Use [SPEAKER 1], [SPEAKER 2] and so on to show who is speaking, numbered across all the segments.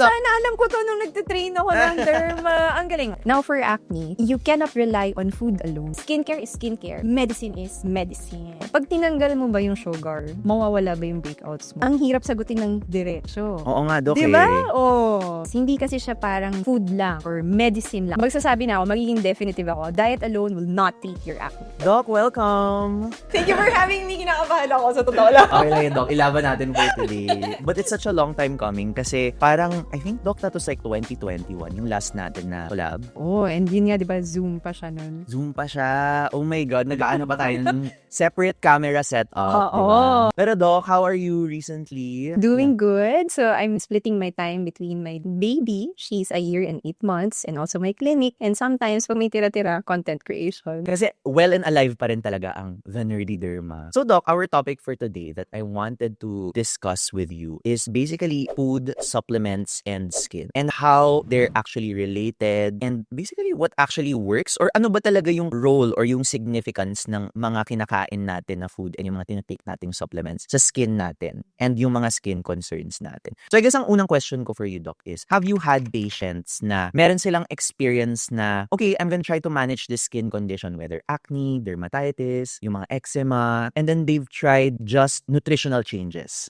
[SPEAKER 1] Sana alam ko to nung nagtitrain ako ng derma. Ang galing. Now for acne, you cannot rely on food alone. Skincare is skincare. Medicine is medicine. Pag tinanggal mo ba yung sugar, mawawala ba yung breakouts mo? Ang hirap sagutin ng diretso.
[SPEAKER 2] Oo nga, Doc.
[SPEAKER 1] Diba? Oh. Hindi kasi siya parang food lang or medicine lang. Magsasabi na ako, magiging definitive ako, diet alone will not treat your acne.
[SPEAKER 2] Doc, welcome!
[SPEAKER 1] Thank you for having me. Kinakabahan ako sa totoo lang.
[SPEAKER 2] Okay lang yun, Doc. Ilaban natin for today. But it's such a long time coming kasi parang, I think, Doc, that was like 2021, yung last natin na collab.
[SPEAKER 1] Oh, and yun nga, diba, Zoom pa siya nun.
[SPEAKER 2] Zoom pa siya. Oh my God, nag-aano pa tayo ng separate camera setup.
[SPEAKER 1] Oo.
[SPEAKER 2] Diba? Pero Doc, how are you recently?
[SPEAKER 1] Doing good. So, I'm splitting my time between my baby, she's a year and 8 months, and also my clinic, and sometimes pag may tira-tira, content creation.
[SPEAKER 2] Kasi well and alive pa rin talaga ang The Nerdy Derma. So Doc, our topic for today that I wanted to discuss with you is basically food, supplements, and skin. And how they're actually related and basically what actually works or ano ba talaga yung role or yung significance ng mga kinakain natin na food and yung mga tinatake nating supplements sa skin natin and yung mga skin concerns natin. So I guess ang unang question ko for you, Doc, is have you had patients na meron silang experience na, okay, I'm gonna try to manage this skin condition, whether acne, dermatitis, yung mga eczema, and then they've tried just nutritional changes?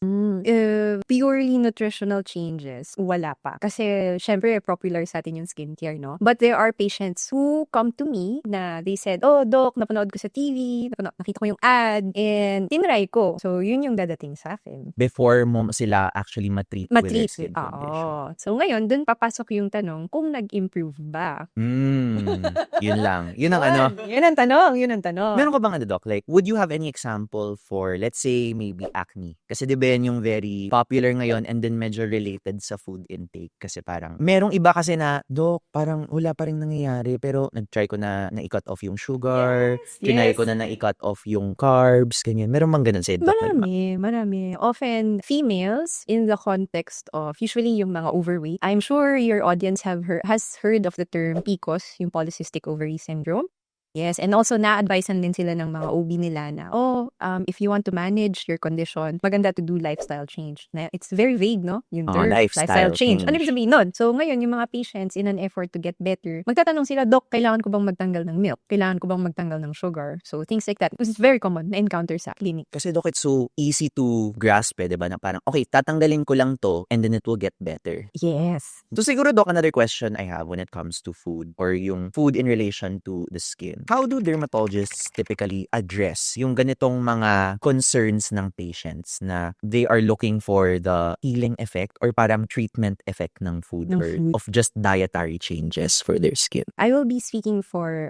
[SPEAKER 1] Purely nutritional changes, wala pa. Kasi, syempre, popular sa atin yung skincare, no? But there are patients who come to me na they said, oh, Doc, napanood ko sa TV, nakita ko yung ad, and tinry ko. So, yun yung dadating sa akin.
[SPEAKER 2] Before mo sila actually matreat with their skin condition.
[SPEAKER 1] Oo. So, ngayon, dun papasok yung tanong kung nag-improve ba.
[SPEAKER 2] Yun lang. Yun ang ano.
[SPEAKER 1] Yun ang tanong.
[SPEAKER 2] Meron ka bang ano, Doc? Like, would you have any example for, let's say, maybe acne? Kasi di ba yan yung very popular ngayon and then medyo related sa food intake. Kasi parang, merong iba kasi na, Doc, parang wala pa rin nangyayari pero nag-try ko na i-cut off yung sugar, trinay ko na i-cut off yung carbs, ganyan. Meron bang ganun sa'yo, Doc?
[SPEAKER 1] Marami. Often, females, in the context of, usually yung mga overweight, I'm sure your audience has heard of the term PCOS, yung polycystic ovary syndrome. Yes, and also na-advisean din sila ng mga OB nila na, if you want to manage your condition, maganda to do lifestyle change. Na it's very vague, no? Yung term, lifestyle change. Ano ibig sabihin nun? So, ngayon, yung mga patients, in an effort to get better, magtatanong sila, Doc, kailangan ko bang magtanggal ng milk? Kailangan ko bang magtanggal ng sugar? So, things like that. It's very common na encounter sa clinic.
[SPEAKER 2] Kasi, Doc, it's so easy to grasp, diba? Na parang, okay, tatanggalin ko lang to and then it will get better.
[SPEAKER 1] Yes.
[SPEAKER 2] So, siguro, Doc, another question I have when it comes to food or yung food in relation to the skin. How do dermatologists typically address yung ganitong mga concerns ng patients na they are looking for the healing effect or parang treatment effect ng food of just dietary changes for their skin?
[SPEAKER 1] I will be speaking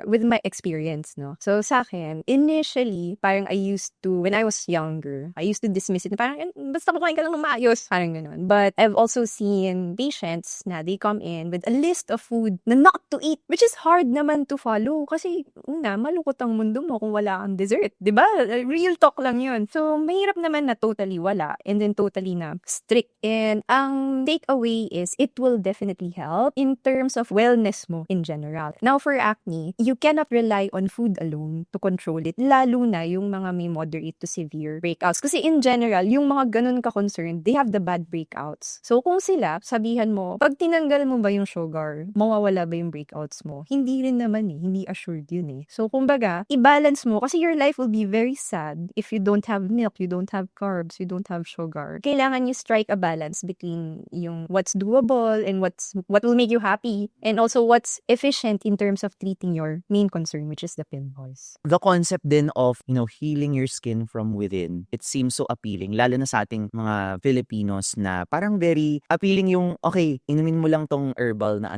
[SPEAKER 1] with my experience, no? So, sa akin, initially, parang when I was younger, I used to dismiss it. Parang, basta kumain ka lang ng maayos. Parang ganun. But I've also seen patients na they come in with a list of food na not to eat, which is hard naman to follow. Kasi, malungkot ang mundo mo kung wala kang dessert. Diba? Real talk lang yun. So, mahirap naman na totally wala and then totally na strict. And ang takeaway is it will definitely help in terms of wellness mo in general. Now, for acne, you cannot rely on food alone to control it. Lalo na yung mga may moderate to severe breakouts. Kasi in general, yung mga ganun ka-concerned, they have the bad breakouts. So, kung sila, sabihan mo, pag tinanggal mo ba yung sugar, mawawala ba yung breakouts mo? Hindi rin naman hindi assured yun So, kumbaga, i-balance mo kasi your life will be very sad if you don't have milk, you don't have carbs, you don't have sugar. Kailangan you strike a balance between yung what's doable and what will make you happy and also what's efficient in terms of treating your main concern, which is the pimples.
[SPEAKER 2] The concept din of, healing your skin from within, it seems so appealing, lalo na sa ating mga Filipinos na parang very appealing yung, okay, inumin mo lang tong herbal na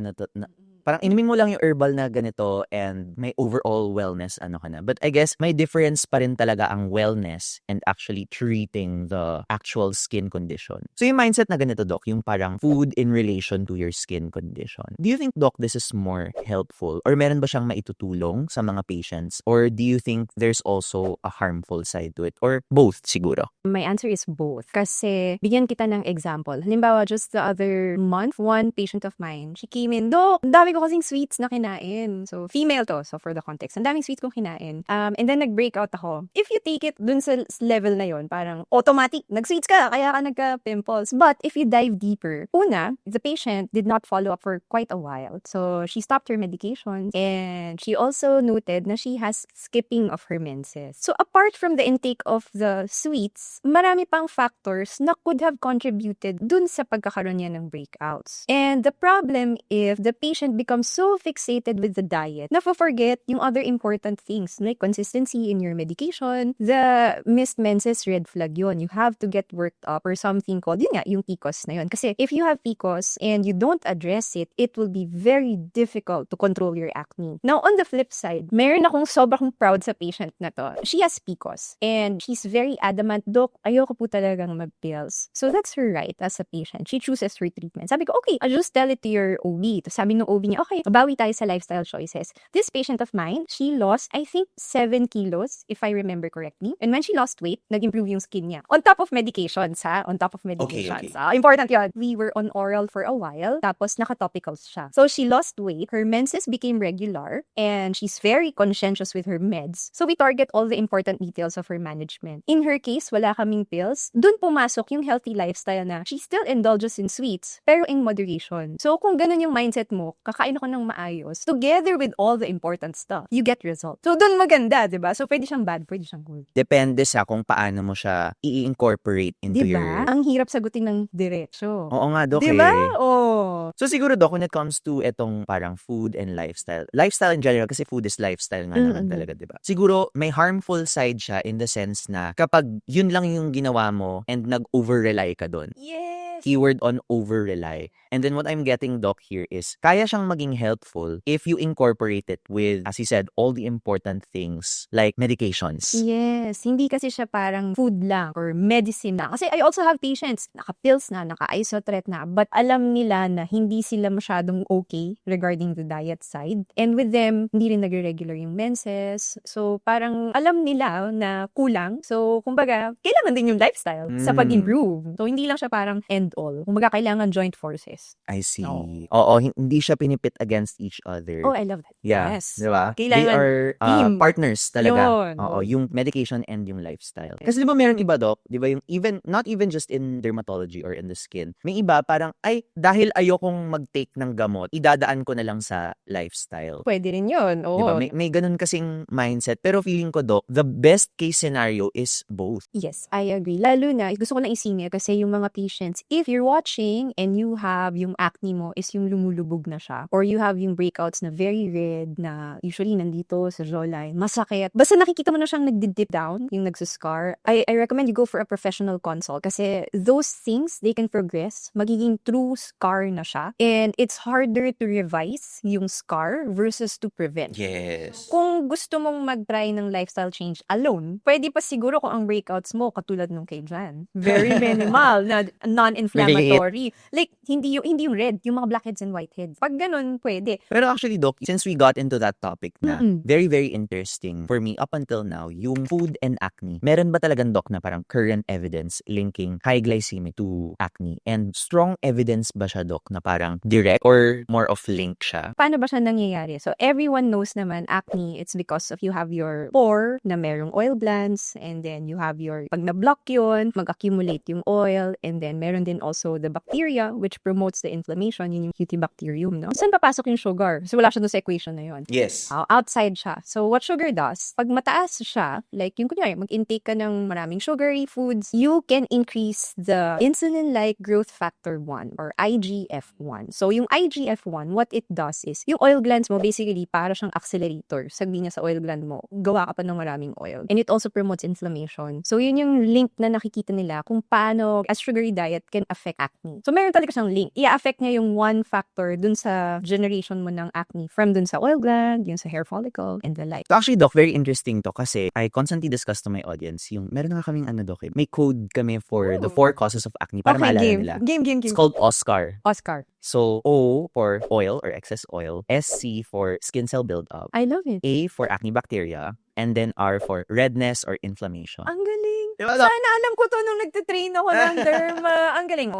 [SPEAKER 2] parang inumin mo lang yung herbal na ganito and may overall wellness ka na. But I guess may difference pa rin talaga ang wellness and actually treating the actual skin condition. So yung mindset na ganito, Doc, yung parang food in relation to your skin condition. Do you think, Doc, this is more helpful? Or meron ba siyang maitutulong sa mga patients? Or do you think there's also a harmful side to it? Or both siguro?
[SPEAKER 1] My answer is both. Kasi bigyan kita ng example. Halimbawa, just the other month, one patient of mine, she came in, Doc, dami dami ko kasing sweets na kinain. So, female to. So, for the context, ang daming sweets kong kinain. And then, nag-breakout ako. If you take it dun sa level na yon, parang automatic, nag-sweets ka, kaya ka nagka-pimples. But, if you dive deeper, una, the patient did not follow up for quite a while. So, she stopped her medications and she also noted na she has skipping of her menses. So, apart from the intake of the sweets, marami pang factors na could have contributed dun sa pagkakaroon niya ng breakouts. And the problem if the patient becomes so fixated with the diet na forget yung other important things like consistency in your medication, the missed menses red flag yun. You have to get worked up or something called, yun nga, yung PCOS na yun. Kasi if you have PCOS and you don't address it, it will be very difficult to control your acne. Now, on the flip side, meron akong sobrang proud sa patient na to. She has PCOS and she's very adamant, Doc, ayoko po talagang mag-pills. So that's her right as a patient. She chooses her treatment. Sabi ko, okay, I'll just tell it to your OB. Tapos sabi ng OB niya, okay, bawi tayo sa lifestyle choices. This patient of mine, she lost, I think, 7 kilos, if I remember correctly. And when she lost weight, nag-improve yung skin niya. On top of medications, ha? On top of medications.
[SPEAKER 2] Okay.
[SPEAKER 1] Important yun. We were on oral for a while, tapos naka-topicals siya. So she lost weight, her menses became regular, and she's very conscientious with her meds. So we target all the important details of her management. In her case, wala kaming pills. Dun pumasok yung healthy lifestyle na she still indulges in sweets, pero in moderation. So kung ganun yung mindset mo, kakain ako ng maayos, together with all the important stuff, you get results. So dun maganda, diba? So pwede siyang bad, pwede siyang good.
[SPEAKER 2] Depende sa kung paano mo siya i-incorporate into
[SPEAKER 1] Diba?
[SPEAKER 2] your...
[SPEAKER 1] Ang hirap sagutin ng diretso.
[SPEAKER 2] Oo nga, Doc.
[SPEAKER 1] Diba? Oh.
[SPEAKER 2] So siguro, Doc, when it comes to etong parang food and lifestyle in general, kasi food is lifestyle nga naman talaga, diba? Siguro, may harmful side siya in the sense na kapag yun lang yung ginawa mo and nag-over-rely ka dun.
[SPEAKER 1] Yes.
[SPEAKER 2] Keyword on over-rely. And then what I'm getting, Doc, here is kaya siyang maging helpful if you incorporate it with, as you said, all the important things like medications.
[SPEAKER 1] Yes. Hindi kasi siya parang food lang or medicine na. Kasi I also have patients, naka-pills na, naka-isotret na, but alam nila na hindi sila masyadong okay regarding the diet side. And with them, hindi rin nagre-regular yung menses. So, parang alam nila na kulang. So, kumbaga, kailangan din yung lifestyle sa pag-improve. So, hindi lang siya parang end-all. Kumbaga, kailangan joint forces.
[SPEAKER 2] I see.
[SPEAKER 1] No.
[SPEAKER 2] Oo, hindi siya pinipit against each other.
[SPEAKER 1] Oh, I love that.
[SPEAKER 2] Yeah.
[SPEAKER 1] Yes.
[SPEAKER 2] Diba? They
[SPEAKER 1] Kailangan
[SPEAKER 2] are
[SPEAKER 1] team.
[SPEAKER 2] partners talaga.
[SPEAKER 1] Yun.
[SPEAKER 2] Oo, yung medication and yung lifestyle. Kasi di ba meron iba, Doc? Di ba yung not even just in dermatology or in the skin. May iba parang, ay, dahil ayokong mag-take ng gamot, idadaan ko na lang sa lifestyle.
[SPEAKER 1] Pwede rin yun. Oo.
[SPEAKER 2] Diba? May ganun kasing mindset. Pero feeling ko, Doc, the best case scenario is both.
[SPEAKER 1] Yes, I agree. Lalo na, gusto ko lang isingit kasi yung mga patients, if you're watching and you have yung acne mo is yung lumulubog na siya, or you have yung breakouts na very red na usually nandito sa jawline, masakit. Basta nakikita mo na siyang nagdi-dip down, yung nagsuscar, I recommend you go for a professional consult kasi those things, they can progress. Magiging true scar na siya. And it's harder to revise yung scar versus to prevent.
[SPEAKER 2] Yes.
[SPEAKER 1] Kung gusto mong mag-try ng lifestyle change alone, pwede pa siguro kung ang breakouts mo katulad nung kay Jan. Very minimal na non-inflammatory. Like, hindi yung red, yung mga blackheads and whiteheads. Pag ganun, pwede.
[SPEAKER 2] Pero actually, Doc, since we got into that topic na, very, very interesting for me up until now, yung food and acne. Meron ba talagang, Doc, na parang current evidence linking high glycemic to acne? And strong evidence ba siya, Doc, na parang direct or more of link siya?
[SPEAKER 1] Paano ba siya nangyayari? So, everyone knows naman acne, it's because of you have your pore na merong oil glands, and then you have your, pag na-block yun, mag-accumulate yung oil, and then meron din also the bacteria which promotes the inflammation, yun yung Cutibacterium, no? Saan papasok yung sugar? So, wala siya doon sa equation na yun.
[SPEAKER 2] Yes.
[SPEAKER 1] Outside siya. So, what sugar does? Pag mataas siya, like yung kunyari, mag-intake ka ng maraming sugary foods, you can increase the insulin-like growth factor 1 or IGF-1. So, yung IGF-1, what it does is, yung oil glands mo, basically, para siyang accelerator. Sabi niya sa oil gland mo, gawa ka pa ng maraming oil. And it also promotes inflammation. So, yun yung link na nakikita nila kung paano a sugary diet can affect acne. So, meron talaga siyang link. I-affect niya yung one factor dun sa generation mo ng acne from dun sa oil gland, yung sa hair follicle, and the like.
[SPEAKER 2] So actually, Doc, very interesting to kasi I constantly discuss to my audience yung meron nga kaming Doc, may code kami for the 4 causes of acne para maalala nila.
[SPEAKER 1] Game.
[SPEAKER 2] It's called OSCAR.
[SPEAKER 1] Oscar.
[SPEAKER 2] So, O for oil or excess oil, SC for skin cell buildup,
[SPEAKER 1] I love it.
[SPEAKER 2] A for acne bacteria, and then R for redness or inflammation.
[SPEAKER 1] Ang galing.
[SPEAKER 2] Diba, Doc?
[SPEAKER 1] Sana alam ko to nung nagtitrain ako ng derma. Ang galing.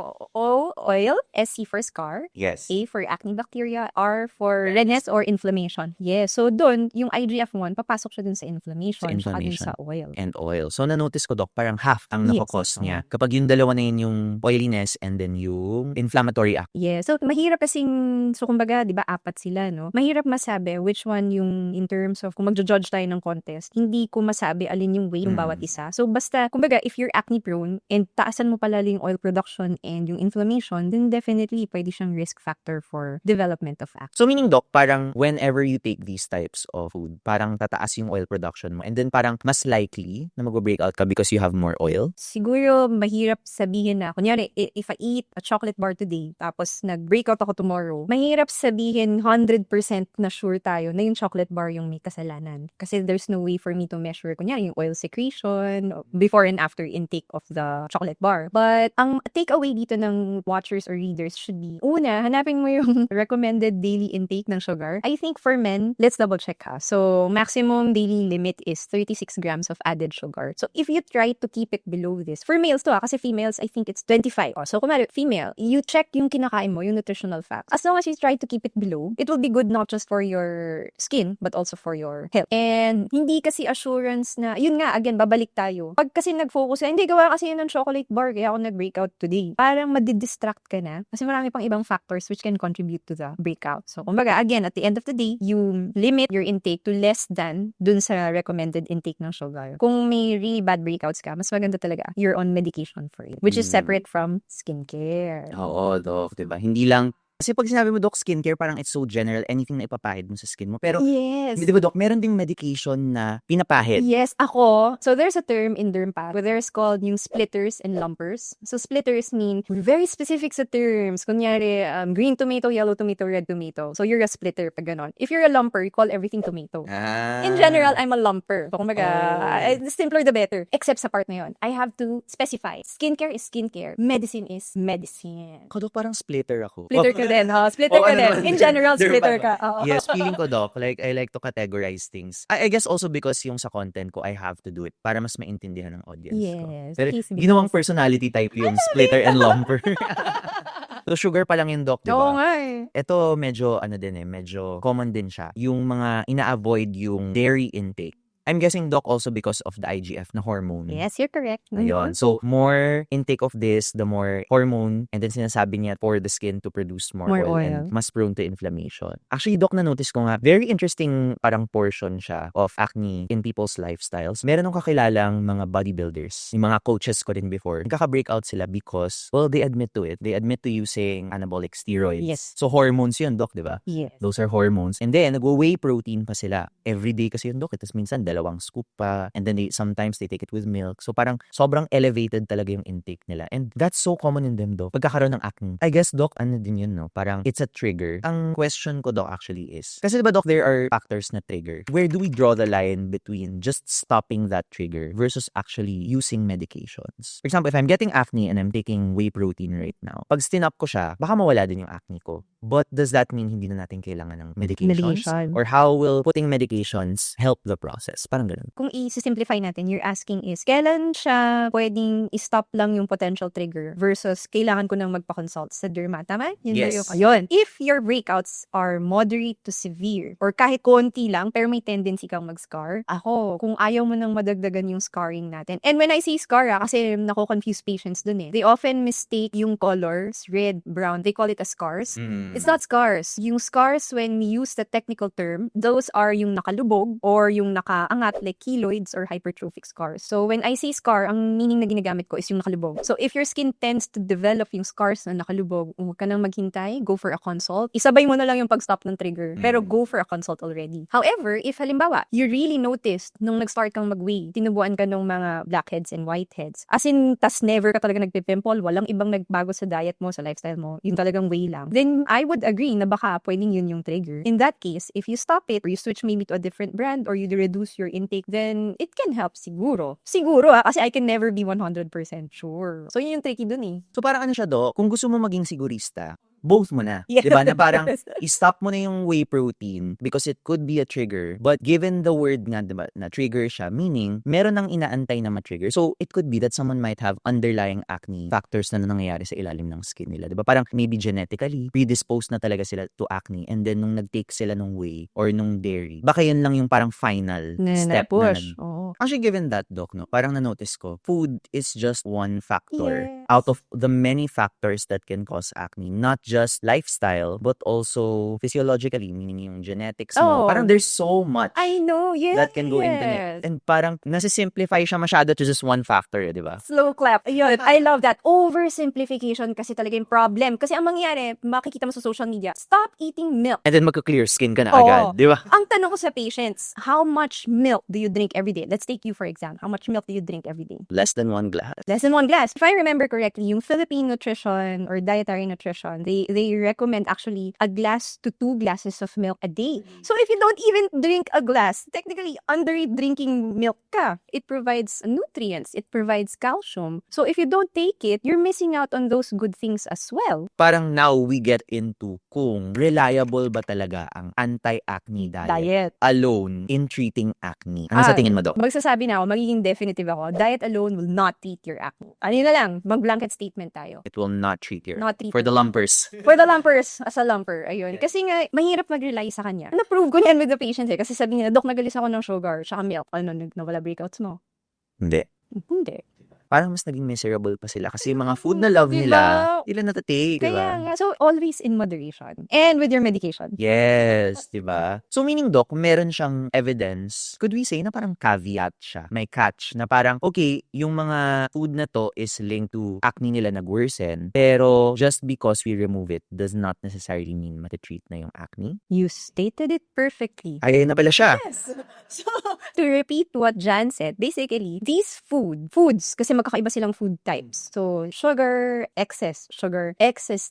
[SPEAKER 1] Oil, SC for scar,
[SPEAKER 2] Yes.
[SPEAKER 1] A for acne bacteria, R for redness or inflammation. Yes. So doon, yung IGF-1, papasok siya dun sa inflammation,
[SPEAKER 2] Sa
[SPEAKER 1] tsaka dun
[SPEAKER 2] inflammation.
[SPEAKER 1] sa oil.
[SPEAKER 2] And oil. So, na-notice ko, Doc, parang half ang
[SPEAKER 1] Yes,
[SPEAKER 2] nakakos
[SPEAKER 1] oo.
[SPEAKER 2] niya. Kapag yung dalawa na yun, yung oiliness and then yung inflammatory act.
[SPEAKER 1] Yeah. So, mahirap kasing, so kumbaga, di ba, 4 sila, no? Mahirap masabi which one yung in terms of, kung magjo-judge tayo ng contest, hindi ko masabi alin yung way ng bawat isa. So, basta, kumbaga, if you're acne prone and taasan mo pala yung oil production and yung inflammation, then definitely, pwede siyang risk factor for development of acne.
[SPEAKER 2] So, meaning, Doc, parang whenever you take these types of food, parang tataas yung oil production mo and then parang mas likely na mag-breakout ka because you have more oil?
[SPEAKER 1] Siguro, mahirap sabihin na, kunyari, if I eat a chocolate bar today, tapos nag-breakout ako tomorrow, mahirap sabihin 100% na sure tayo na yung chocolate bar yung may kasalanan. Kasi there's no way for me to measure, kunyari, yung oil secretion before and after intake of the chocolate bar. But, ang takeaway dito ng watchers or readers should be, una, hanapin mo yung recommended daily intake ng sugar. I think for men, let's double check ha. So, maximum daily limit is 36 grams of added sugar. So, if you try to keep it below this, for males to kasi females, I think it's 25. So, kumari, female, you check yung kinakain mo, yung nutritional facts. As long as you try to keep it below, it will be good not just for your skin, but also for your health. And, hindi kasi assurance na, yun nga, again, babalik tayo. Pag kasi nag-focus, hindi gawa kasi yun ng chocolate bar, kaya ako nag-breakout today. Parang madidistract ka na. Kasi marami pang ibang factors which can contribute to the breakout. So, kumbaga, again, at the end of the day, you limit your intake to less than dun sa recommended intake ng sugar. Kung may really bad breakouts ka, mas maganda talaga you're on medication for it, which is separate from skincare.
[SPEAKER 2] Oo, Doc, diba? Hindi lang, kasi pag sinabi mo, Doc, skincare, parang it's so general, anything na ipapahid mo sa skin mo. Pero,
[SPEAKER 1] Yes.
[SPEAKER 2] di ba, Doc, meron ding medication na pinapahid.
[SPEAKER 1] Yes, ako. So, there's a term in dermpath where there's called yung splitters and lumpers. So, splitters mean we're very specific sa terms. Kunyari, green tomato, yellow tomato, red tomato. So, you're a splitter pag ganon. If you're a lumper, you call everything tomato. In general, I'm a lumper. So, kumbaga, the simpler the better. Except sa part na yun. I have to specify. Skincare is skincare. Medicine is medicine.
[SPEAKER 2] Ako, Doc, parang splitter ako.
[SPEAKER 1] Splitter ka din, ha? Splitter ka din. In general, splitter ka.
[SPEAKER 2] Yes, feeling ko, Doc, like, I like to categorize things. I guess also because yung sa content ko, I have to do it para mas maintindihan ng audience ko.
[SPEAKER 1] Yes.
[SPEAKER 2] Pero
[SPEAKER 1] Please be
[SPEAKER 2] ginawang personality type yung splitter and lumper. So, sugar pa lang yung, Doc, di
[SPEAKER 1] Oo
[SPEAKER 2] ba?
[SPEAKER 1] nga eh.
[SPEAKER 2] Ito, medyo, medyo common din siya. Yung mga ina-avoid yung dairy intake. I'm guessing, Doc, also because of the IGF na hormone.
[SPEAKER 1] Yes, you're correct.
[SPEAKER 2] Ayun. So, more intake of this, the more hormone, and then sinasabi niya for the skin to produce more oil and mas prone to inflammation. Actually, Doc, na-notice ko nga, very interesting parang portion siya of acne in people's lifestyles. Meron akong kakilalang mga bodybuilders, yung mga coaches ko rin before. Nagkaka-breakout sila because, well, they admit to it. They admit to using anabolic steroids.
[SPEAKER 1] Yes.
[SPEAKER 2] So, hormones yun, Doc, di ba?
[SPEAKER 1] Yes.
[SPEAKER 2] Those are hormones. And then, nag-whey protein pa sila. Everyday kasi yun, Doc. Tapos minsan, dalawang scoop pa. And then, sometimes they take it with milk. So, parang sobrang elevated talaga yung intake nila. And that's so common in them, Doc. Pagkakaroon ng acne. I guess, Doc, ano din yun, no? Parang it's a trigger. Ang question ko, Doc, actually is, kasi diba, Doc, there are factors na trigger. Where do we draw the line between just stopping that trigger versus actually using medications? For example, if I'm getting acne and I'm taking whey protein right now, pag stinap ko siya, baka mawala din yung acne ko. But does that mean hindi na natin kailangan ng medications? Or how will putting medications help the process? Parang ganun.
[SPEAKER 1] Kung i-simplify natin, you're asking is, kailan siya pwedeng i-stop lang yung potential trigger versus kailangan ko nang magpa-consult sa derma? Tama? Yun ba
[SPEAKER 2] Yes.
[SPEAKER 1] yun? If your breakouts are moderate to severe or kahit konti lang pero may tendency kang mag-scar, kung ayaw mo nang madagdagan yung scarring natin. And when I say scar, kasi nako-confuse patients dun eh. They often mistake yung colors, red, brown. They call it as scars. It's not scars. Yung scars, when we use the technical term, those are yung nakalubog or yung nakaangat like keloids or hypertrophic scars. So when I say scar, ang meaning na ginagamit ko is yung nakalubog. So if your skin tends to develop yung scars na nakalubog, huwag ka nang maghintay, go for a consult. Isabay mo na lang yung pag-stop ng trigger, pero go for a consult already. However, if halimbawa, you really noticed nung nag-start kang mag-whey, tinubuan ka ng mga blackheads and whiteheads, as in, tas never ka talaga nagpipimple, walang ibang nagbago sa diet mo, sa lifestyle mo, yung talagang whey lang, then I would agree na baka pwedeng yun yung trigger. In that case, if you stop it, or you switch maybe to a different brand, or you reduce your intake, then it can help siguro. Siguro kasi I can never be 100% sure. So yun yung tricky dun eh.
[SPEAKER 2] So parang ano siya, Doc, kung gusto mo maging sigurista, both mo na.
[SPEAKER 1] Yes.
[SPEAKER 2] 'Di ba? Na parang i-stop mo na yung whey protein because it could be a trigger. But given the word nga, 'di ba, na trigger siya, meaning meron nang inaantay na ma-trigger. So it could be that someone might have underlying acne factors na nangyayari sa ilalim ng skin nila. 'Di ba? Parang maybe genetically predisposed na talaga sila to acne, and then nung nag-take sila nung whey or nung dairy, baka yun lang yung parang final step na
[SPEAKER 1] push. Oo.
[SPEAKER 2] Actually, given that, Doc, no, parang na-notice ko, food is just one factor
[SPEAKER 1] Yes.
[SPEAKER 2] out of the many factors that can cause acne. Not just lifestyle, but also physiologically, meaning yung genetics mo.
[SPEAKER 1] Oh.
[SPEAKER 2] Parang there's so much
[SPEAKER 1] I know, yes.
[SPEAKER 2] that can go into it. And parang nasisimplify siya masyado to just one factor, di ba?
[SPEAKER 1] Slow clap. Ayun, I love that. Oversimplification kasi talaga yung problem. Kasi ang mangyayari, makikita mo sa social media, stop eating milk.
[SPEAKER 2] And then magka-clear skin ka na
[SPEAKER 1] Oo.
[SPEAKER 2] agad, di ba?
[SPEAKER 1] Ang tanong ko sa patients, how much milk do you drink every day? Let's take you for example. How much milk do you drink every day?
[SPEAKER 2] Less than 1 glass.
[SPEAKER 1] Less than 1 glass. If I remember correctly, yung Philippine nutrition or dietary nutrition, they recommend actually a glass to 2 glasses of milk a day. So if you don't even drink a glass, technically under drinking milk ka. It provides nutrients, it provides calcium. So if you don't take it, you're missing out on those good things as well.
[SPEAKER 2] Parang now we get into kung reliable ba talaga ang anti-acne diet alone in treating acne. Ano sa tingin mo, Doc?
[SPEAKER 1] Magsasabi na ako, magiging definitive ako, diet alone will not treat your acne. Ano na lang, mag-blanket statement tayo.
[SPEAKER 2] It will not treat your
[SPEAKER 1] Not treat
[SPEAKER 2] for the lumpers.
[SPEAKER 1] For the lumpers, as a lumper, ayun. Kasi nga, mahirap mag-rely sa kanya. Na-prove ko yan with the patient eh. Kasi sabi nila, Dok, nagalis ako ng sugar, tsaka milk. Ano, nawala breakouts mo?
[SPEAKER 2] Hindi.
[SPEAKER 1] Hindi.
[SPEAKER 2] Parang mas naging miserable pa sila kasi yung mga food na love
[SPEAKER 1] Diba?
[SPEAKER 2] nila, nila natatake,
[SPEAKER 1] Kaya
[SPEAKER 2] diba?
[SPEAKER 1] nga, so always in moderation. And with your medication.
[SPEAKER 2] Yes, diba? So meaning, Doc, meron siyang evidence, could we say na parang caveat siya, may catch, na parang, okay, yung mga food na to is linked to acne nila nag-worsen, pero just because we remove it does not necessarily mean matitreat na yung acne?
[SPEAKER 1] You stated it perfectly.
[SPEAKER 2] Ay, na pala siya.
[SPEAKER 1] Yes. So, to repeat what Jan said, basically, these foods, kasi magkakaiba silang food types. So, sugar, excess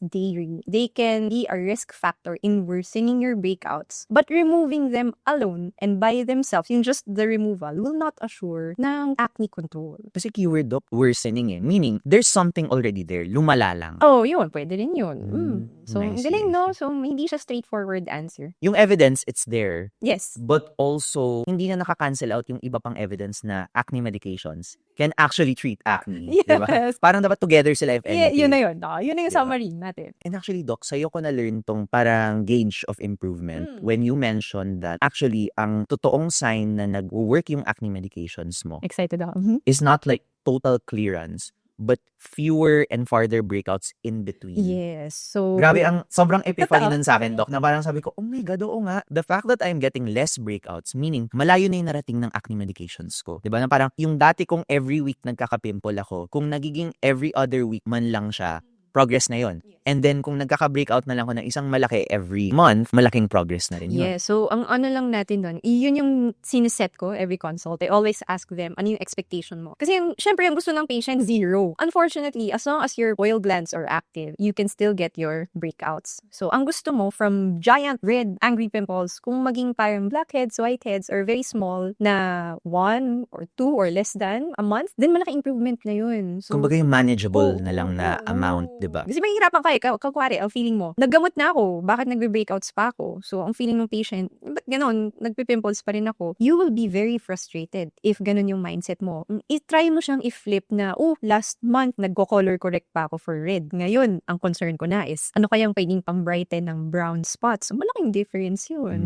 [SPEAKER 1] dairy, they can be a risk factor in worsening your breakouts. But removing them alone and by themselves, yung just the removal, will not assure ng acne control.
[SPEAKER 2] Kasi keyword, Doc, worsening eh. Meaning, there's something already there, lumala lang.
[SPEAKER 1] Oh, yun, pwede rin yun. So,
[SPEAKER 2] I
[SPEAKER 1] ang
[SPEAKER 2] see,
[SPEAKER 1] galing,
[SPEAKER 2] I
[SPEAKER 1] no?
[SPEAKER 2] see.
[SPEAKER 1] So, hindi siya straightforward answer.
[SPEAKER 2] Yung evidence, it's there.
[SPEAKER 1] Yes.
[SPEAKER 2] But also, hindi na nakakancel out yung iba pang evidence na acne medications can actually treat acne. Diba?
[SPEAKER 1] Yes.
[SPEAKER 2] Parang dapat together sila if anything.
[SPEAKER 1] Yun na yun. Yun na yung
[SPEAKER 2] Diba?
[SPEAKER 1] summary natin.
[SPEAKER 2] And actually, Doc, sa'yo ko na-learn tong parang gauge of improvement when you mentioned that actually, ang totoong sign na nag-work yung acne medications mo
[SPEAKER 1] Excited ako.
[SPEAKER 2] is not like total clearance, but fewer and farther breakouts in between.
[SPEAKER 1] Yes. So,
[SPEAKER 2] Grabe, ang sobrang epiphany
[SPEAKER 1] Totoo.
[SPEAKER 2] nun sa akin, Doc, na parang sabi ko, oh my God, oo nga. The fact that I'm getting less breakouts, meaning malayo na yung narating ng acne medications ko. Diba? Na parang yung dati kong every week nagkaka-pimple ako, kung nagiging every other week man lang siya, progress na yon. And then, kung nagkaka-breakout na lang ako ng isang malaki every month, malaking progress na rin yun.
[SPEAKER 1] yeah. So, ang ano lang natin doon, yun yung siniset ko every consult. I always ask them, ano yung expectation mo? Kasi, syempre, ang gusto ng patient, 0. Unfortunately, as long as your oil glands are active, you can still get your breakouts. So, ang gusto mo, from giant, red, angry pimples, kung maging parang blackheads, whiteheads, or very small, na 1 or 2 or less than a month, then malaki improvement na yun. So,
[SPEAKER 2] Kumbaga yung manageable na lang na amount, diba?
[SPEAKER 1] Kasi mahirapan ka eh. Kakwari, ang feeling mo, naggamot na ako, bakit nagbe-breakouts pa ako? So, ang feeling ng patient, ba't ganon, nagpipimples pa rin ako? You will be very frustrated if ganon yung mindset mo. I-try mo siyang i-flip na, last month, nagko-color correct pa ako for red. Ngayon, ang concern ko na is, ano kayang pwedeng pang-brighten ng brown spots? Malaking difference yun.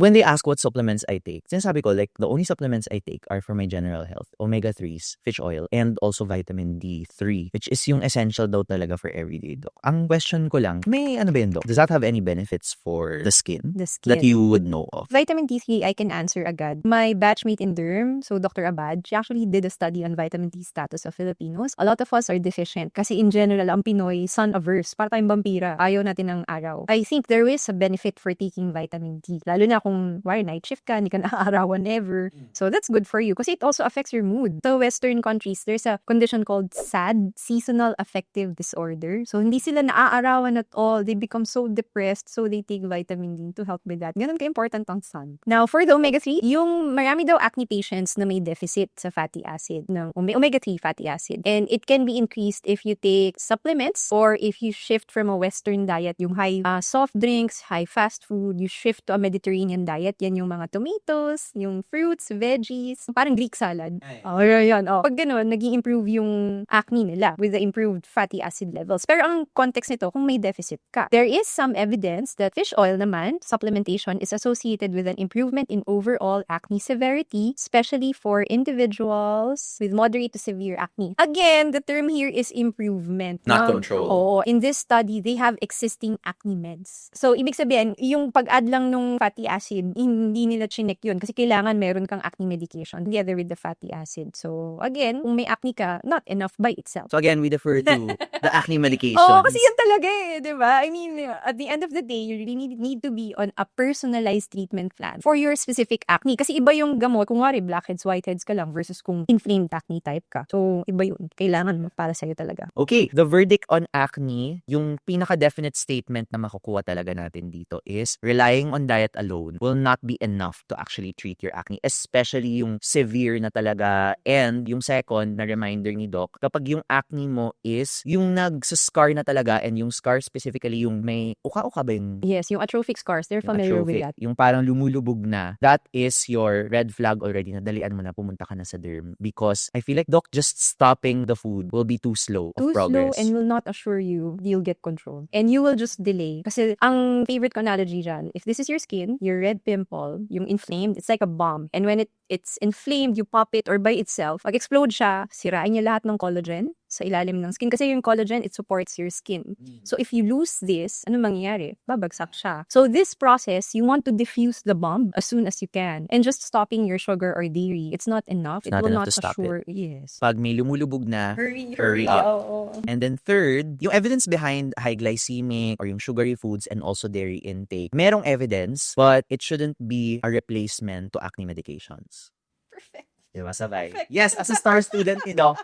[SPEAKER 2] When they ask what supplements I take, sinasabi ko, like, the only supplements I take are for my general health. Omega-3s, fish oil, and also vitamin D3, which is yung essential daw talaga for everyday, Doc. Ang question ko lang, may ano ba yun, Doc? Does that have any benefits for the skin?
[SPEAKER 1] The skin.
[SPEAKER 2] That you would know of?
[SPEAKER 1] Vitamin D3, I can answer agad. My batchmate in Derm, so Dr. Abad, she actually did a study on vitamin D status of Filipinos. A lot of us are deficient kasi in general, ang Pinoy, sun-averse. Para tayong vampira. Ayaw natin ng araw. I think there is a benefit for taking vitamin D. Lalo na kung night shift ka, hindi ka naaarawan ever. So that's good for you kasi it also affects your mood. So Western countries, there's a condition called SAD, Seasonal Affective Disorder. disorder. So, hindi sila naaarawan at all. They become so depressed, so they take vitamin D to help with that. Ganun ka-important ang sun. Now, for the omega-3, yung marami daw acne patients na may deficit sa fatty acid, ng omega-3 fatty acid. And it can be increased if you take supplements or if you shift from a Western diet, yung high soft drinks, high fast food, you shift to a Mediterranean diet. Yan yung mga tomatoes, yung fruits, veggies, parang Greek salad. Yan. Pag ganun, nag-i-improve yung acne nila with the improved fatty acid levels. Pero ang context nito, kung may deficit ka. There is some evidence that fish oil naman, supplementation, is associated with an improvement in overall acne severity, especially for individuals with moderate to severe acne. Again, the term here is improvement.
[SPEAKER 2] Not control.
[SPEAKER 1] Oo. In this study, they have existing acne meds. So, ibig sabihin, yung pag-add lang nung fatty acid, hindi nila chinek yun kasi kailangan meron kang acne medication together with the fatty acid. So, again, kung may acne ka, not enough by itself.
[SPEAKER 2] So again, we defer to the acne medications.
[SPEAKER 1] Oo, kasi yan talaga di ba? I mean, at the end of the day, you really need to be on a personalized treatment plan for your specific acne. Kasi iba yung gamot, kung wari, blackheads, whiteheads ka lang versus kung inflamed acne type ka. So, iba yun. Kailangan mo para sa'yo talaga.
[SPEAKER 2] Okay, the verdict on acne, yung pinaka-definite statement na makukuha talaga natin dito is relying on diet alone will not be enough to actually treat your acne, especially yung severe na talaga. And yung second na reminder ni Doc, kapag yung acne mo is yung nagsascar na talaga, and yung scar specifically yung may uka-uka ba yung
[SPEAKER 1] Yes, yung atrophic scars, they're
[SPEAKER 2] yung
[SPEAKER 1] familiar with
[SPEAKER 2] atrophic,
[SPEAKER 1] that.
[SPEAKER 2] yung parang lumulubog na, that is your red flag already na dalian mo na pumunta ka na sa derm. Because I feel like, Doc, just stopping the food will be too slow of
[SPEAKER 1] Too slow
[SPEAKER 2] progress.
[SPEAKER 1] and will not assure you you'll get control. And you will just delay. Kasi ang favorite ko analogy dyan, if this is your skin, your red pimple, yung inflamed, it's like a bomb. And when it's inflamed, you pop it or by itself, pag-explode siya, sirain niya lahat ng collagen sa ilalim ng skin. Kasi yung collagen, it supports your skin. So if you lose this, ano mangyayari? Babagsak siya. So this process, you want to diffuse the bomb as soon as you can. And just stopping your sugar or dairy, it's not enough.
[SPEAKER 2] It's
[SPEAKER 1] It
[SPEAKER 2] not
[SPEAKER 1] will
[SPEAKER 2] enough
[SPEAKER 1] not
[SPEAKER 2] to stop
[SPEAKER 1] assure. Yes.
[SPEAKER 2] Pag may lumulubog na,
[SPEAKER 1] Hurry
[SPEAKER 2] up.
[SPEAKER 1] Oo.
[SPEAKER 2] And then third, yung evidence behind high glycemic or yung sugary foods and also dairy intake. Merong evidence, but it shouldn't be a replacement to acne medications.
[SPEAKER 1] Perfect.
[SPEAKER 2] Diba, sabay? Yes, as a star student ni Doc.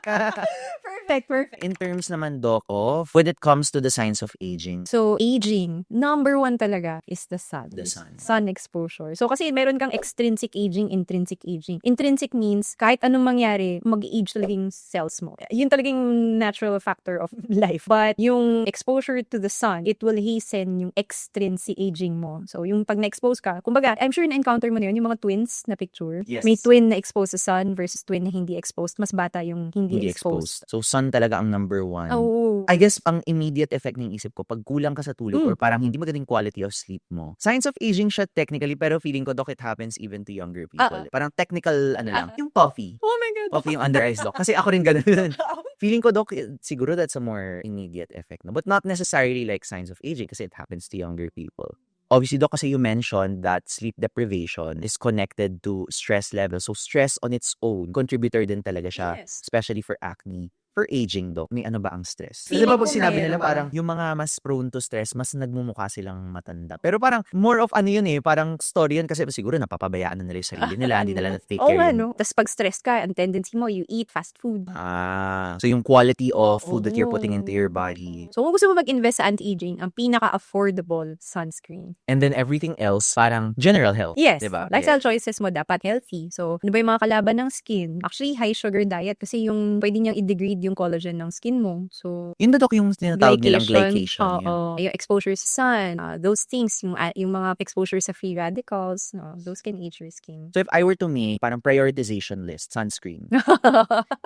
[SPEAKER 1] Perfect.
[SPEAKER 2] In terms naman, Doc, of when it comes to the signs of aging.
[SPEAKER 1] So, aging, number one talaga is the sun.
[SPEAKER 2] The sun.
[SPEAKER 1] Sun exposure. So, kasi meron kang extrinsic aging, intrinsic aging. Intrinsic means, kahit anong mangyari, mag-age talaga yung cells mo. Yun talagang natural factor of life. But, yung exposure to the sun, it will hasten yung extrinsic aging mo. So, yung pag na-expose ka, kumbaga, I'm sure na-encounter mo na yun, yung mga twins na picture.
[SPEAKER 2] Yes.
[SPEAKER 1] May twin na exposed sa sun versus twin na hindi exposed. Mas bata yung hindi exposed.
[SPEAKER 2] So, sun talaga ang number one.
[SPEAKER 1] Oh.
[SPEAKER 2] I guess, ang immediate effect ng isip ko, pag kulang ka sa tulog or parang hindi magandang quality of sleep mo. Signs of aging siya technically, pero feeling ko, Doc, it happens even to younger people. Parang technical, yung puffy.
[SPEAKER 1] Oh my God.
[SPEAKER 2] Puffy yung under eyes, Doc. Kasi ako rin ganun. Feeling ko, Doc, siguro that's a more immediate effect. No? But not necessarily like signs of aging kasi it happens to younger people. Obviously, Doc, kasi you mentioned that sleep deprivation is connected to stress levels. So, stress on its own, contributor din talaga siya,
[SPEAKER 1] Yes.
[SPEAKER 2] especially for acne. For aging, Doc, may ano ba ang stress? Kasi
[SPEAKER 1] Feeling
[SPEAKER 2] diba pag
[SPEAKER 1] ko
[SPEAKER 2] sinabi nila
[SPEAKER 1] meron.
[SPEAKER 2] parang yung mga mas prone to stress, mas nagmumukha silang matanda. Pero parang more of ano yun parang story yun kasi siguro napapabayaan na nila yung sarili nila, hindi nila na-take
[SPEAKER 1] Oo
[SPEAKER 2] care
[SPEAKER 1] nga,
[SPEAKER 2] yun.
[SPEAKER 1] no? Tapos pag stress ka, ang tendency mo, you eat fast food.
[SPEAKER 2] So yung quality of food that you're putting into your body.
[SPEAKER 1] So kung gusto mo mag-invest sa anti-aging, ang pinaka-affordable sunscreen.
[SPEAKER 2] And then everything else, parang general health.
[SPEAKER 1] Yes.
[SPEAKER 2] Diba?
[SPEAKER 1] Lifestyle choices mo dapat healthy. So ano ba yung mga kalaban ng skin? Actually, high sugar diet kasi yung pwede niyang i-degrade yung collagen ng skin mo. So
[SPEAKER 2] Yun ba, Doc, yung tinatawag nilang glycation? Yun.
[SPEAKER 1] Oo. Yung exposure sa sun, those things, yung mga exposure sa free radicals, those can age your skin.
[SPEAKER 2] So if I were to make parang prioritization list, sunscreen,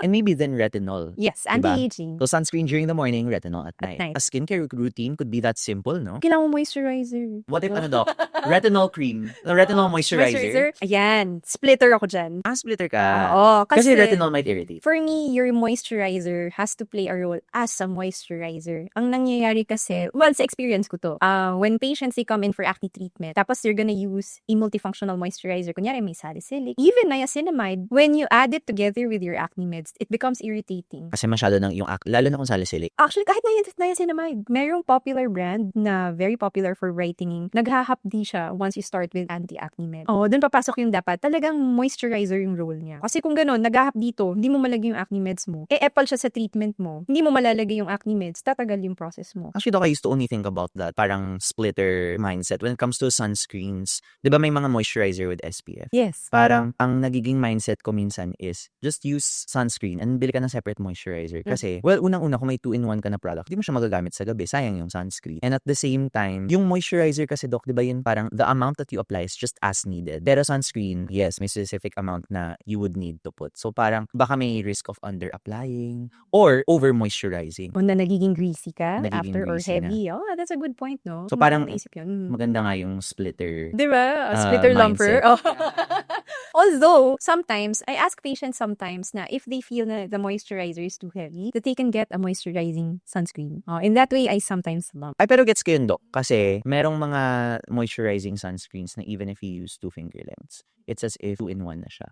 [SPEAKER 2] and maybe then retinol.
[SPEAKER 1] Yes,
[SPEAKER 2] Diba?
[SPEAKER 1] anti-aging.
[SPEAKER 2] So sunscreen during the morning, retinol at night.
[SPEAKER 1] night.
[SPEAKER 2] A skincare routine could be that simple, no?
[SPEAKER 1] Kailangan mo moisturizer.
[SPEAKER 2] What if ano, Doc? Retinol cream. No, retinol moisturizer.
[SPEAKER 1] Ayan, splitter ako dyan.
[SPEAKER 2] Splitter ka.
[SPEAKER 1] Oo,
[SPEAKER 2] Kasi retinol might irritate.
[SPEAKER 1] For me, your moisturizer has to play a role as a moisturizer. Ang nangyayari kasi, well, sa experience ko to, when patients, they come in for acne treatment, tapos they're gonna use a multifunctional moisturizer, kunyari may salicylic, even niacinamide, when you add it together with your acne meds, it becomes irritating.
[SPEAKER 2] Kasi masyado ng yung lalo na kung salicylic.
[SPEAKER 1] Actually, kahit niacinamide, mayroong popular brand na very popular for brightening, naghahapdi siya once you start with anti-acne med. Dun papasok yung dapat, talagang moisturizer yung role niya. Kasi kung ganun, naghahap dito, hindi mo malagay yung acne meds mo, epal siya sa treatment mo, hindi mo malalagay yung acne meds, tatagal yung process mo.
[SPEAKER 2] Actually, Doc, I used to only think about that. Parang splitter mindset. When it comes to sunscreens, di ba may mga moisturizer with SPF?
[SPEAKER 1] Yes.
[SPEAKER 2] Parang ang nagiging mindset ko minsan is just use sunscreen and bili ka ng separate moisturizer. Kasi, well, unang-una kung may 2-in-1 ka na product, di mo siya magagamit sa gabi. Sayang yung sunscreen. And at the same time, yung moisturizer kasi, Doc, di ba yun parang the amount that you apply is just as needed. Pero sunscreen, yes, may specific amount na you would need to put. So parang baka may risk of under-applying or over-moisturizing.
[SPEAKER 1] O na nagiging greasy ka
[SPEAKER 2] Nagiging
[SPEAKER 1] after or
[SPEAKER 2] greasy na.
[SPEAKER 1] heavy. Oh, that's a good point, no?
[SPEAKER 2] So parang
[SPEAKER 1] Naisip yun.
[SPEAKER 2] maganda nga yung splitter.
[SPEAKER 1] Di ba? A splitter lumper.
[SPEAKER 2] mindset.
[SPEAKER 1] Oh. Although, sometimes, I ask patients sometimes na if they feel na the moisturizer is too heavy, that they can get a moisturizing sunscreen. In that way, I sometimes lump.
[SPEAKER 2] Ay, pero gets ko yun, Doc. Kasi merong mga moisturizing sunscreens na even if you use 2 finger lengths, it's as if 2-in-1 na siya.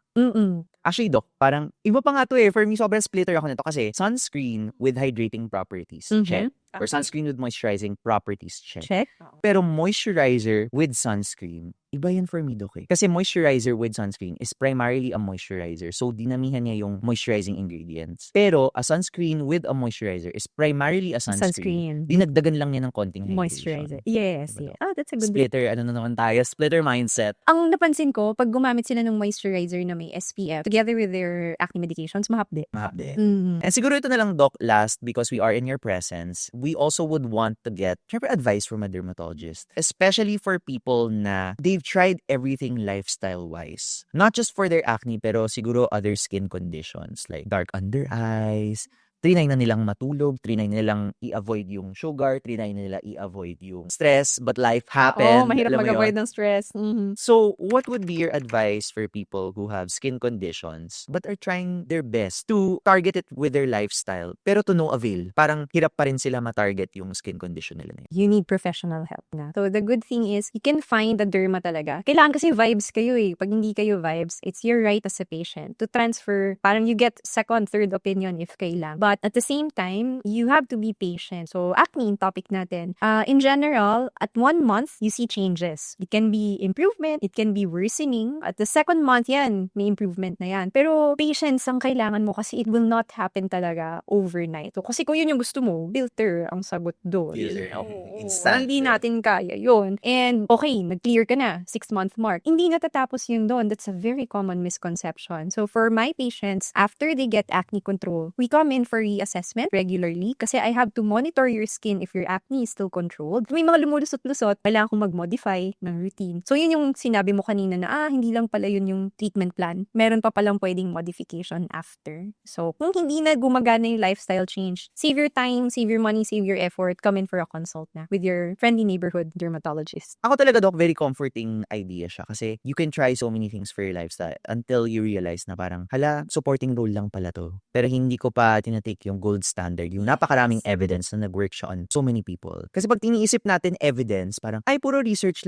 [SPEAKER 2] Actually, Doc, parang iba pa nga to eh. For me, sobrang splitter ako nito kasi sunscreen with hydrating properties, check. Or sunscreen with moisturizing properties, check.
[SPEAKER 1] Check.
[SPEAKER 2] Pero moisturizer with sunscreen, iba yan for me, Doc eh. Kasi moisturizer with sunscreen is primarily a moisturizer. So, dinamihan niya yung moisturizing ingredients. Pero, a sunscreen with a moisturizer is primarily a sunscreen. Dinagdagan lang niya ng konting
[SPEAKER 1] Moisturizer.
[SPEAKER 2] hydration.
[SPEAKER 1] Yes,
[SPEAKER 2] Diba,
[SPEAKER 1] yes. Oh, that's a good
[SPEAKER 2] Splitter, ano na naman tayo? Splitter mindset.
[SPEAKER 1] Ang napansin ko, pag gumamit sila ng moisturizer na may SPF, together with their acne medications, mahapde.
[SPEAKER 2] Mahapde.
[SPEAKER 1] Mhm.
[SPEAKER 2] And siguro ito na lang, Doc, last, because we are in your presence, we also would want to get, syempre, advice from a dermatologist. Especially for people na they've tried everything lifestyle-wise. Not just for their acne, pero siguro other skin conditions like dark under eyes, trinay na nilang matulog, trinay na nilang i-avoid yung sugar, trinay na nila i-avoid yung stress, but life happened.
[SPEAKER 1] Mahirap
[SPEAKER 2] Alam mo
[SPEAKER 1] mag-avoid
[SPEAKER 2] yun?
[SPEAKER 1] ng stress. Mhm.
[SPEAKER 2] So, what would be your advice for people who have skin conditions but are trying their best to target it with their lifestyle pero to no avail? Parang hirap pa rin sila matarget yung skin condition nila na yun.
[SPEAKER 1] You need professional help na. So, the good thing is, you can find a derma talaga. Kailangan kasi vibes kayo eh. Pag hindi kayo vibes, it's your right as a patient to transfer. Parang you get second, third opinion if kailangan. But at the same time, you have to be patient. So, acne topic natin. In general, at 1 month, you see changes. It can be improvement, it can be worsening. At the second month, yan, may improvement na yan. Pero patience ang kailangan mo kasi it will not happen talaga overnight. So, kasi kung yun yung gusto mo, filter ang sagot doon.
[SPEAKER 2] Filter.
[SPEAKER 1] Oo.
[SPEAKER 2] Instant.
[SPEAKER 1] Hindi natin kaya yun. And okay, nag-clear ka na, 6-month mark. Hindi natatapos yun doon. That's a very common misconception. So, for my patients, after they get acne control, we come in for reassessment regularly kasi I have to monitor your skin if your acne is still controlled. Kung may mga lumulusot-lusot, kailangan kong mag-modify ng routine. So, yun yung sinabi mo kanina na, hindi lang pala yun yung treatment plan. Meron pa palang pwedeng modification after. So, kung hindi na gumagana yung lifestyle change, save your time, save your money, save your effort, come in for a consult na with your friendly neighborhood dermatologist.
[SPEAKER 2] Ako talaga, Doc, very comforting idea siya kasi you can try so many things for your lifestyle until you realize na parang, hala, supporting role lang pala to. Pero hindi ko pa tinatake yung gold standard, yung napakaraming evidence na nag-work siya on so many people. Kasi pag tiniisip natin evidence, parang, ay, puro research,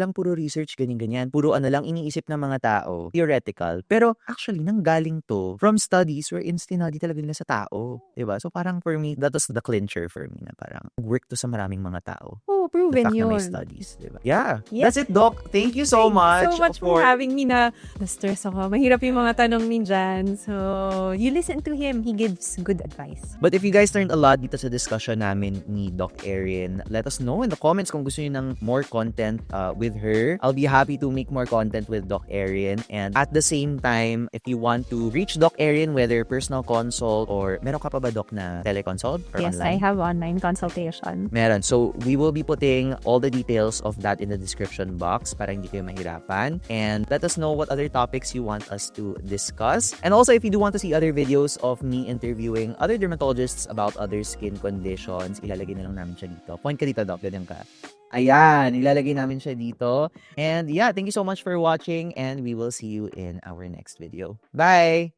[SPEAKER 2] ganyan-ganyan. Puro ano lang iniisip ng mga tao, theoretical. Pero actually, nanggaling to from studies wherein study talaga nila sa tao. Diba? So parang for me, that was the clincher for me na parang work to sa maraming mga tao.
[SPEAKER 1] Oh,
[SPEAKER 2] The
[SPEAKER 1] proven
[SPEAKER 2] fact na may
[SPEAKER 1] yun.
[SPEAKER 2] studies, diba? Yeah.
[SPEAKER 1] Yeah.
[SPEAKER 2] That's it, Doc. Thank you so much.
[SPEAKER 1] So much for having me na na-stress ako. Mahirap yung mga tanong ni Jan. So, you listen to him. He gives good advice.
[SPEAKER 2] But if you guys learned a lot dito sa discussion namin ni Doc Erin, let us know in the comments kung gusto niyo ng more content with her. I'll be happy to make more content with Doc Erin. And at the same time, if you want to reach Doc Erin, whether personal consult or meron ka pa ba, Doc, na teleconsult or
[SPEAKER 1] Yes, I
[SPEAKER 2] online?
[SPEAKER 1] have online consultation.
[SPEAKER 2] Meron. So, we will be putting all the details of that in the description box para hindi kayo mahirapan. And let us know what other topics you want us to discuss. And also, if you do want to see other videos of me interviewing other dermatologists about other skin conditions, ilalagay na lang namin siya dito. Point ka dito, Doc. Ganyan ka. Ayan, ilalagay namin siya dito. And yeah, thank you so much for watching and we will see you in our next video. Bye!